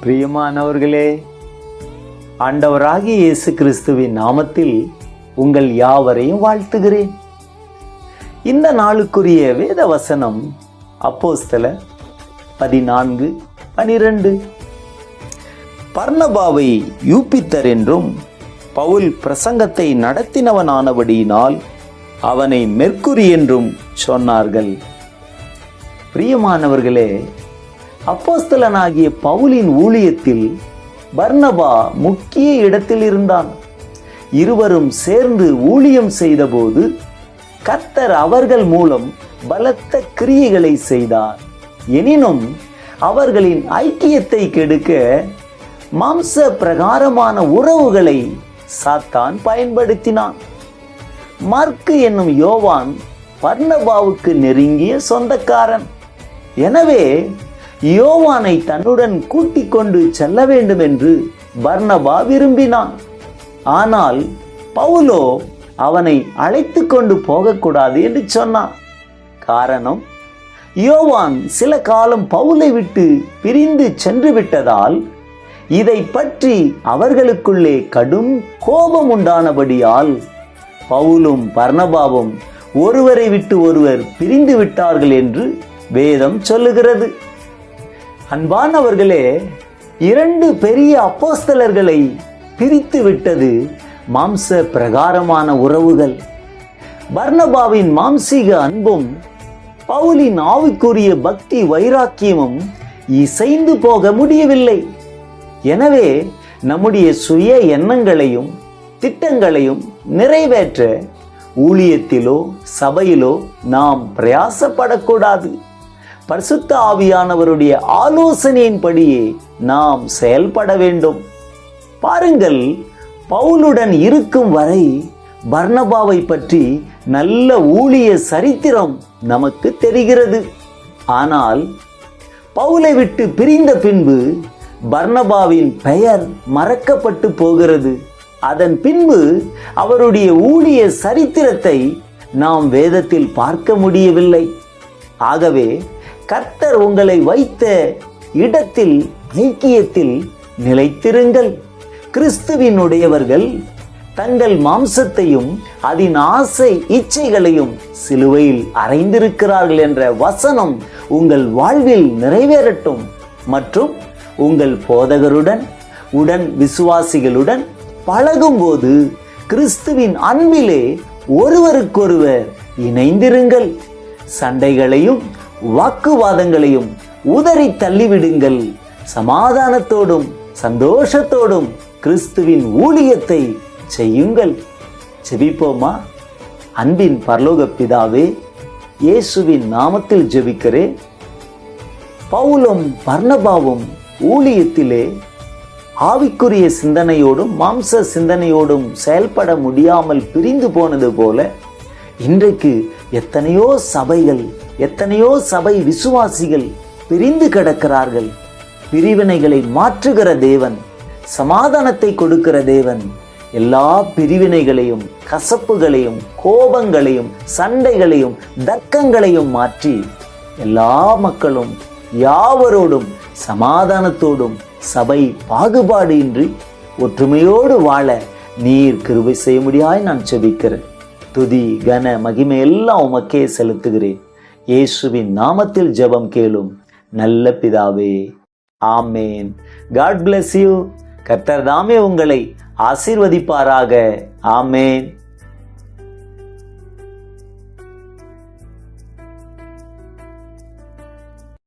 பிரியமானவர்களே, ஆண்டவராகிய இயேசு கிறிஸ்துவின் நாமத்தில் உங்கள் யாவரையும் வாழ்த்துகிறேன். இந்த நாளுக்குரிய வேத வசனம் அப்போஸ்தலர் 14:12. பர்னபாவை யூபித்தர் என்றும் பவுல் பிரசங்கத்தை நடத்தினவனானபடியினால் அவனை மெர்க்குரி என்றும் சொன்னார்கள். பிரியமானவர்களே, அப்போஸ்தலனாகிய பவுலின் ஊழியத்தில் பர்னபா முக்கிய இடத்தில் இருந்தான். இருவரும் சேர்ந்து ஊழியம் செய்தபோது கர்த்தர் அவர்கள் மூலம் பலத்த கிரியைகளை செய்தார். எனினும் அவர்களின் ஐக்கியத்தை கெடுக்க மாம்ச பிரகாரமான உறவுகளை சாத்தான் பயன்படுத்தினான். மார்க்கு என்னும் யோவான் பர்னபாவுக்கு நெருங்கிய சொந்தக்காரன். எனவே யோவானை தன்னுடன் கூட்டிக் கொண்டு செல்ல வேண்டும் என்று பர்னபா விரும்பினான். ஆனால் பவுலோ அவனை அழைத்து கொண்டு போகக்கூடாது என்று சொன்னான். காரணம், யோவான் சில காலம் பவுலை விட்டு பிரிந்து சென்று விட்டதால் இதை பற்றி அவர்களுக்குள்ளே கடும் கோபம் உண்டானபடியால் பவுலும் பர்னபாவும் ஒருவரை விட்டு ஒருவர் பிரிந்து விட்டார்கள் என்று வேதம் சொல்லுகிறது. அன்பானவர்களே, 2 பெரிய அப்போஸ்தலர்களை பிரித்து விட்டது மாம்ச பிரகாரமான உறவுகள். பர்னபாவின் மாம்சீக அன்பும் பவுலின் ஆவிக்குரிய பக்தி வைராக்கியமும் இசைந்து போக முடியவில்லை. எனவே நம்முடைய சுய எண்ணங்களையும் திட்டங்களையும் நிறைவேற்ற ஊழியத்திலோ சபையிலோ நாம் பிரயாசப்படக்கூடாது. பரிசுத்த ஆவியானவருடைய ஆலோசனையின்படியே நாம் செயல்பட வேண்டும். பாருங்கள், பவுலுடன் இருக்கும் வரை பர்னபாவை பற்றி நல்ல ஊழிய சரித்திரம் நமக்கு தெரிகிறது. ஆனால் பவுலை விட்டு பிரிந்த பின்பு பர்னபாவின் பெயர் மறக்கப்பட்டு போகிறது. அதன் பின்பு அவருடைய ஊழிய சரித்திரத்தை நாம் வேதத்தில் பார்க்க முடியவில்லை. ஆகவே கர்த்தர் உங்களை வைத்த இடத்தில் ஐக்கியத்தில் நிலைத்திருங்கள். கிறிஸ்துவினுடையவர்கள் தங்கள் மாம்சத்தையும் அதன் ஆசை இச்சைகளையும் சிலுவையில் அறைந்திருக்கிறார்கள் என்ற வசனம் உங்கள் வாழ்வில் நிறைவேறட்டும். மற்றும் உங்கள் போதகருடன் உடன் விசுவாசிகளுடன் பழகும்போது கிறிஸ்துவின் அன்பிலே ஒருவருக்கொருவர் இணைந்திருங்கள். சண்டைகளையும் வாக்குவாதங்களையும் உதறி தள்ளிவிடுங்கள். சமாதானத்தோடும் சந்தோஷத்தோடும் கிறிஸ்துவின் ஊழியத்தை செய்யுங்கள். ஜெபிப்போமா? அன்பின் பரலோக பிதாவே, இயேசுவின் நாமத்தில் ஜெபிக்கிறேன். பவுலும் பர்னபாவும் ஊழியத்திலே ஆவிக்குரிய சிந்தனையோடும் மாம்ச சிந்தனையோடும் செயல்பட முடியாமல் பிரிந்து போனது போல இன்றைக்கு எத்தனையோ சபைகள், எத்தனையோ சபை விசுவாசிகள் பிரிந்து கிடக்கிறார்கள். பிரிவினைகளை மாற்றுகிற தேவன், சமாதானத்தை கொடுக்கிற தேவன் எல்லா பிரிவினைகளையும் கசப்புகளையும் கோபங்களையும் சண்டைகளையும் தர்க்கங்களையும் மாற்றி எல்லா மக்களும் யாவரோடும் சமாதானத்தோடும் சபை பாகுபாடு இன்றி ஒற்றுமையோடு வாழ நீர் கிருபை செய்ய முடியாய் நான் செபிக்கிறேன். துதி கன மகிமை எல்லாம் உமக்கே செலுத்துகிறேன். இயேசுவின் நாமத்தில் ஜெபம் கேளும் நல்ல பிதாவே, ஆமேன். God bless you. கர்த்தர் தாமே உங்களை ஆசீர்வதிப்பாராக. ஆமேன்.